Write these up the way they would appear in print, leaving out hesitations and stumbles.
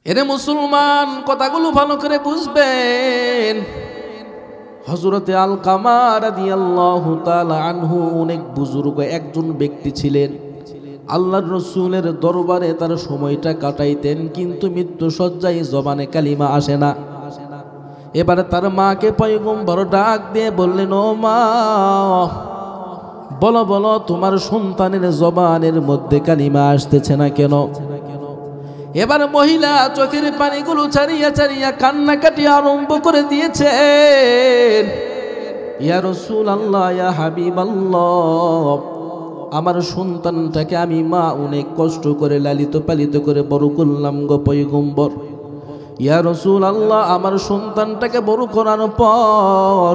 এরে মুসলমান, কথাগুলো ভালো করে বুঝবেন। হযরতে আলকামা রাদিয়াল্লাহু তাআলা আনহু অনেক বুজুর্গ একজন ব্যক্তি ছিলেন। আল্লাহর রাসূলের দরবারে তার সময়টা কাটাইতেন, কিন্তু মৃত্যু শয্যায় জবানে কালিমা আসে না। এবারে তার মাকে পয়গম্বর ডাক দিয়ে বললেন, ও মা, বলো বলো, তোমার সন্তানের জবানের মধ্যে কালিমা আসতেছে না কেন? এবার মহিলা চোখের পানিগুলো ছাড়িয়া ছাড়িয়া কান্নাকাটি আরম্ভ করে দিয়েছেন। ইয়া রাসূলুল্লাহ, ইয়া হাবিবাল্লাহ, আমার সন্তানটাকে আমি মা অনেক কষ্ট করে লালিত পালিত করে বড় করলাম গো পয়গম্বর। ইয়া রাসূলুল্লাহ, আমার সন্তানটাকে বড় করার পর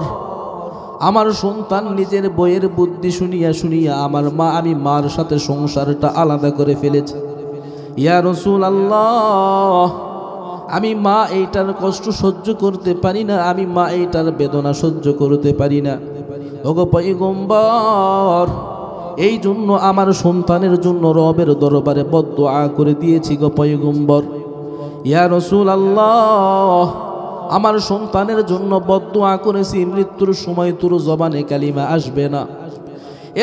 আমার সন্তান নিজের বইয়ের বুদ্ধি শুনিয়া শুনিয়া আমি মার সাথে সংসারটা আলাদা করে ফেলেছি। ইয়া রাসূলুল্লাহ, আমি মা এইটার কষ্ট সহ্য করতে পারি না, আমি মা এইটার বেদনা সহ্য করতে পারি না। ওগো পয়গম্বর, এই জন্য আমার সন্তানের জন্য রবের দরবারে বদদুআ করে দিয়েছি গো পয়গম্বর। ইয়া রাসূলুল্লাহ, আমার সন্তানের জন্য বদদুআ করেছি, মৃত্যুর সময় তোর জবানে কালিমা আসবে না।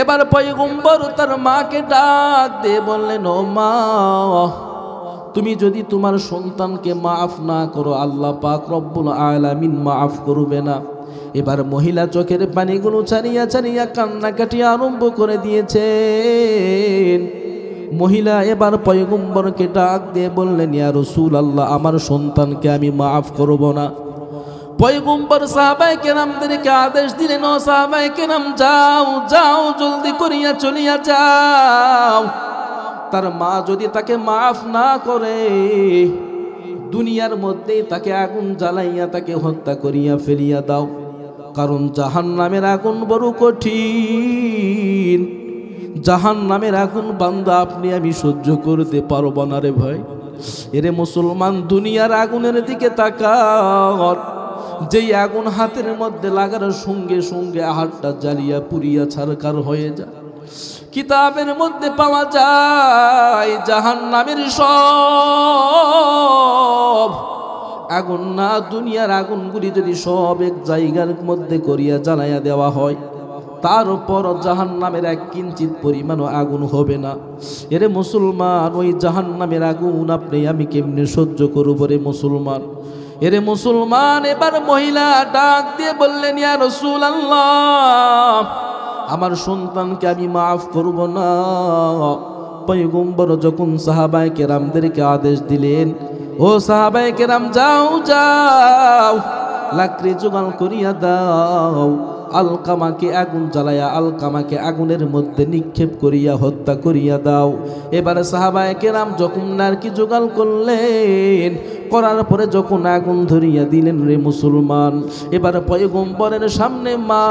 এবার পয়গম্বর তার মাকে ডাক দিয়ে বললেন, ও মা, তুমি যদি তোমার সন্তানকে মাফ না করো, আল্লাহ পাক রব্বুল আলামিন মাফ করবে না। এবার মহিলা চোখের পানিগুলো ছাড়িয়া ছাড়িয়া কান্নাকাটি আরম্ভ করে দিয়েছেন। মহিলা এবার পয়গম্বরকে ডাক দিয়ে বললেন, ইয়া রাসূলুল্লাহ, আমার সন্তানকে আমি মাফ করব না। পয়গম্বর সাহাবায়ে কেরামদেরকে আদেশ দিলেন, ও সাহাবায়ে কেরাম, যাও যাও, জলদি করিয়া চলিয়া যাও। তার মা যদি তাকে মাফ না করে, দুনিয়ার মধ্যেই তাকে আগুন জ্বালাইয়া তাকে হত্যা করিয়া ফেলিয়া দাও, কারণ জাহান্নামের আগুন বড় কঠিন। জাহান্নামের আগুন বান্দা আপনি আমি সহ্য করতে পারব না রে ভাই। এরে মুসলমান, দুনিয়ার আগুনের দিকে তাকাও, যেই আগুন হাতের মধ্যে লাগার সঙ্গে সঙ্গে হাতটা জ্বালিয়া পুড়িয়া ছারখার হয়ে যায়। কিতাবের মধ্যে পাওয়া যায় জাহান্নামের সব আগুন না, দুনিয়ার আগুনগুলি যদি সব এক জায়গার মধ্যে করিয়া জ্বালাইয়া দেওয়া হয়, তারপর জাহান্নামের এক কিঞ্চিত পরিমাণও আগুন হবে না। এরে মুসলমান, ওই জাহান্নামের আগুন আপনি আমি কেমনে সহ্য করব রে মুসলমান? এরে মুসলমান, এবার মহিলা ডাক দিয়ে বললেন, ইয়া রাসূলুল্লাহ, আমার সন্তানকে আমি মাফ করব না। পয়গম্বর যখন সাহাবায়ে কেরামদেরকে আদেশ দিলেন, ও সাহাবায়ে কেরাম, যাও যাও, লাকড়ি জোগাড় করিয়া দাও, আলকামাকে আগুন জ্বালাইয়া আলকামাকে আগুনের মধ্যে নিক্ষেপ করিয়া হত্যা করিয়া দাও। এবারে সাহাবায়ে কেরাম যখন নারকি জোগাড় করলেন, করার পরে যখন আগুন ধরিয়া দিলেন রে মুসলমান, এবার পয়গম্বরের সামনে মা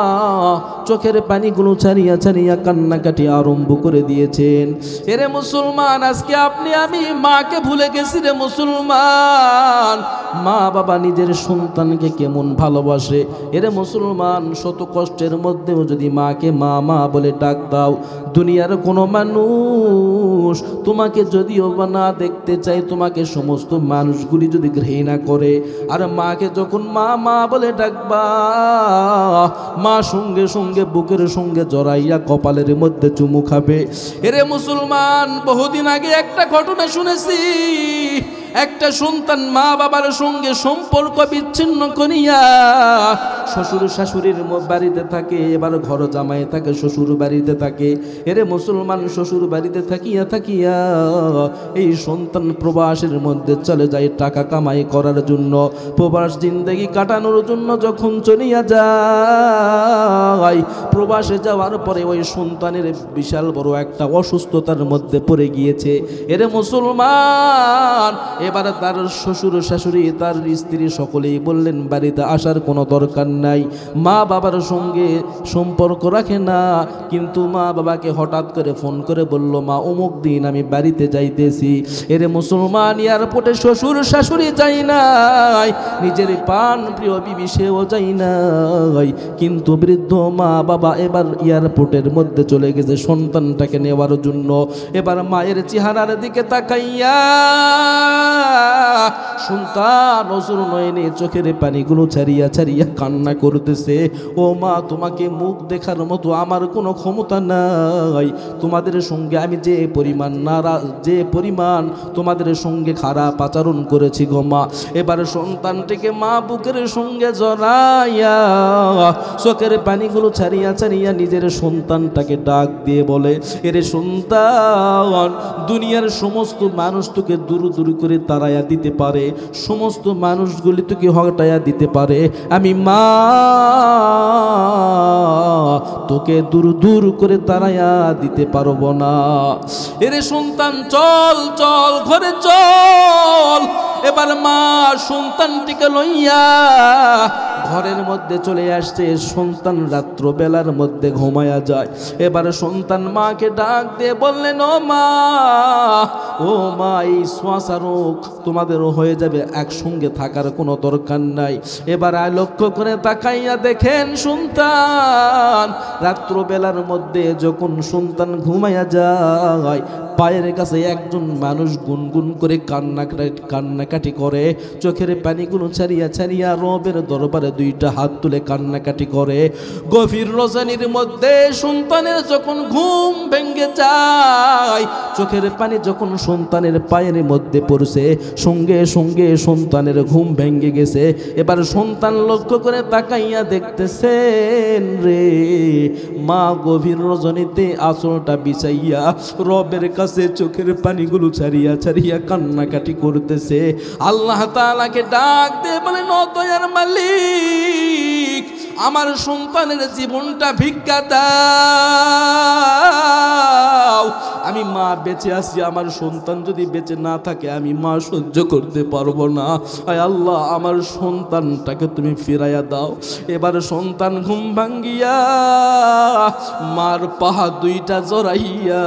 চোখের পানিগুলো ছাড়িয়া ছাড়িয়া কান্নাকাটি আরম্ভ করে দিয়েছেন। এরে মুসলমান, আজকে আপনি আমি মাকে ভুলে গেছি রে মুসলমান। মা বাবা নিজের সন্তানকে কেমন ভালোবাসে। এরে মুসলমান, শত কষ্টের মধ্যেও যদি মাকে মা মা বলে ডাক দাও, দুনিয়ার কোনো মানুষ তোমাকে যদিও বা না দেখতে চাই, তোমাকে সমস্ত মানুষগুলি যদি ঘৃণা করে, আর মাকে যখন মা মা বলে ডাকবা, মা সঙ্গে সঙ্গে বুকের সঙ্গে জড়াইয়া কপালের মধ্যে চুমু খাবে। এরে মুসলমান, বহুদিন আগে একটা ঘটনা শুনেছি। একটা সন্তান মা বাবার সঙ্গে সম্পর্ক বিচ্ছিন্ন করিয়া শ্বশুর শাশুড়ির বাড়িতে থাকে, এবার ঘর জামাই থাকে শ্বশুর বাড়িতে থাকে। এরে মুসলমান, শ্বশুর বাড়িতে থাকিয়া থাকিয়া এই সন্তান প্রবাসের মধ্যে চলে যায় টাকা কামাই করার জন্য। প্রবাস জিন্দেগি কাটানোর জন্য যখন চলিয়া যায়, প্রবাসে যাওয়ার পরে ওই সন্তানের বিশাল বড় একটা অসুস্থতার মধ্যে পড়ে গিয়েছে। এরে মুসলমান, এবার তার শ্বশুর শাশুড়ি তার স্ত্রী সকলেই বললেন, বাড়িতে আসার কোনো দরকার নাই। মা বাবার সঙ্গে সম্পর্ক রাখে না, কিন্তু মা বাবাকে হঠাৎ করে ফোন করে বলল, মা অমুক দিন আমি বাড়িতে যাইতেছি। এরে মুসলমান, এয়ারপোর্টে শ্বশুর শাশুড়ি যাই নাই, নিজের প্রাণ প্রিয় বিবি সেও যাই নাই, কিন্তু বৃদ্ধ মা বাবা এবার এয়ারপোর্টের মধ্যে চলে গেছে সন্তানটাকে নেওয়ার জন্য। এবার মায়ের চেহারার দিকে তাকাইয়া সন্তান অজর নয়নে চোখের পানিগুলো ছাড়িয়া ছাড়িয়া কান্না করতেছে। ও মা, তোমাকে মুখ দেখার মতো আমার কোনো ক্ষমতা নাই। তোমাদের সঙ্গে আমি যে পরিমাণ তোমাদের সঙ্গে খারাপ আচরণ করেছি গো মা। এবার সন্তানটিকে মা বুকের সঙ্গে জড়াইয়া চোখের পানিগুলো ছাড়িয়া ছাড়িয়া নিজের সন্তানটাকে ডাক দিয়ে বলে, এরে সন্তান, দুনিয়ার সমস্ত মানুষ তোকে দূর দূর করে তাড়াইয়া দিতে পারে, সমস্ত মানুষগুলি তোকে হটাইয়া দিতে পারে, আমি মা তোকে দূর দূর করে তাড়াইয়া দিতে পারবো না। এরে সন্তান, চল চল ঘরে চল। এবার মা সন্তানটিকে লইয়া ঘরের মধ্যে চলে আসছে। সন্তান রাত্রবেলার মধ্যে ঘুমায়া যায়। এবার সন্তান মাকে ডাক দিয়ে বললেন, ও মা, ও মা, এই শ্বাসা রোগ তোমাদেরও হয়ে যাবে, একসঙ্গে থাকার কোনো দরকার নাই। এবার লক্ষ্য করে তাকাইয়া দেখেন সন্তান রাত্রবেলার মধ্যে যখন সন্তান ঘুমাইয়া যায়, পায়ের কাছে একজন মানুষ গুনগুন করে কান্নাকাটি করে, চোখের পানিগুলো ছাড়িয়া ছাড়িয়া রবের দরবারে দুইটা হাত তুলে কান্নাকাটি করে। গভীর রজনীর মধ্যে সন্তানের যখন ঘুম ভেঙে যায়, চোখের পানি যখন সন্তানের পায়ের মধ্যে পড়ছে, সঙ্গে সঙ্গে সন্তানের ঘুম ভেঙে গেছে। এবার সন্তান লক্ষ্য করে তাকাইয়া দেখতেছেন রে, মা গভীর রজনীতে আঁচলটা বিছাইয়া রবের কাছে চোখের পানিগুলো ছাড়িয়া ছাড়িয়া কান্নাকাটি করতেছে। আল্লাহ তাআলাকে ডাক দিয়ে বলেন, ও দয়ার মালিক, আমার সন্তানের জীবনটা ভিক্ষা দাও। আমি মা বেঁচে আছি, আমার সন্তান যদি বেঁচে না থাকে আমি মা সহ্য করতে পারবো না। আয় আল্লাহ, আমার সন্তানটাকে তুমি ফিরাইয়া দাও। এবার সন্তান ঘুম ভাঙ্গিয়া মার পাহা দুইটা জড়াইয়া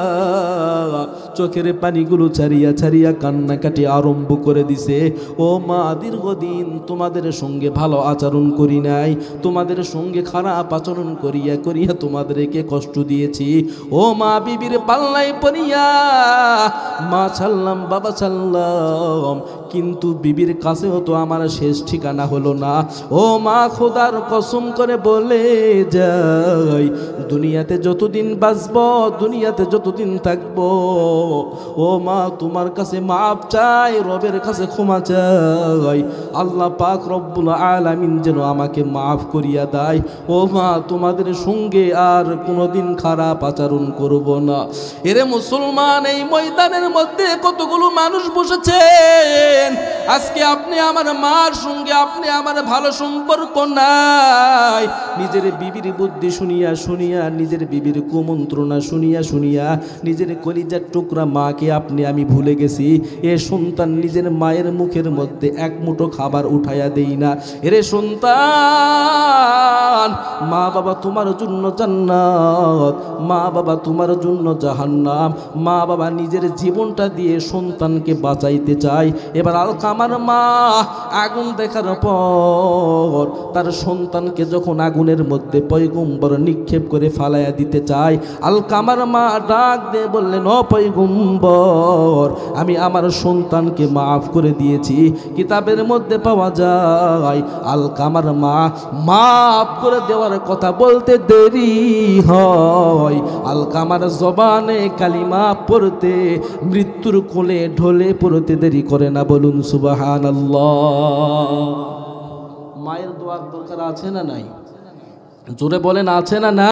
চোখের পানিগুলো ছাড়িয়া ছাড়িয়া কান্নাকাটি আরম্ভ করে দিছে। ও মা, দীর্ঘদিন তোমাদের সঙ্গে ভালো আচরণ করি নাই, তোমাদের সঙ্গে খারাপ আচরণ করিয়া করিয়া তোমাদেরকে কষ্ট দিয়েছি। ও মা, বিবির পাল্লাই পড়িয়া মা ছাড়লাম, বাবা ছাড়লাম, কিন্তু বিবির কাছেও তো আমার শেষ ঠিকানা হলো না। ও মা, খোদার কসম করে বলে যাই, দুনিয়াতে যতদিন বাঁচব, দুনিয়াতে যতদিন থাকব, ও মা তোমার কাছে মাপ চাই, রবের কাছে ক্ষমা চাই। আল্লাহ পাক রব্বুল আলামিন যেন আমাকে মাফ করিয়া দেয়। ও মা, তোমাদের সঙ্গে আর কোনোদিন খারাপ আচরণ করব না। এরে মুসলমান, এই ময়দানের মধ্যে কতগুলো মানুষ বসেছেন, আজকে আপনি আমার মার সঙ্গে আপনি আমার ভালো সম্পর্ক নাই। নিজের বিবির বুদ্ধি শুনিয়া শুনিয়া, নিজের বিবির কুমন্ত্রণা শুনিয়া শুনিয়া নিজের কলিজার টুকরা মাকে আমি ভুলে গেছি। এ সন্তান নিজের মায়ের মুখের মধ্যে এক মুঠো খাবার উঠাইয়া দেই না। এরে সন্তান, মা বাবা তোমার জন্য জান্নাত, মা বাবা তোমার জন্য জাহান্নাম। মা বাবা নিজের জীবনটা দিয়ে সন্তানকে বাঁচাইতে চায়। এবার আলকামার মা আগুন দেখার পর তার সন্তানকে যখন আগুনের মধ্যে পয়গম্বর নিক্ষেপ করে ফালাইয়া দিতে চায়, আলকামার মা ডাক দিয়ে বললেন, ও পয়গম্বর, আমি আমার সন্তানকে মাফ করে দিয়েছি। কিতাবের মধ্যে পাওয়া যায় আলকামার মা মাফ করে দেওয়ার কথা বলতে দেরি হয়, আলকামার জবানে কালিমা পড়তে মৃত্যুর কোলে ঢলে পড়তে দেরি করে না। বলুন সুবহানাল্লাহ। মায়ের দোয়ার দরকার আছে না নাই? জোরে বলেন, আছে না না?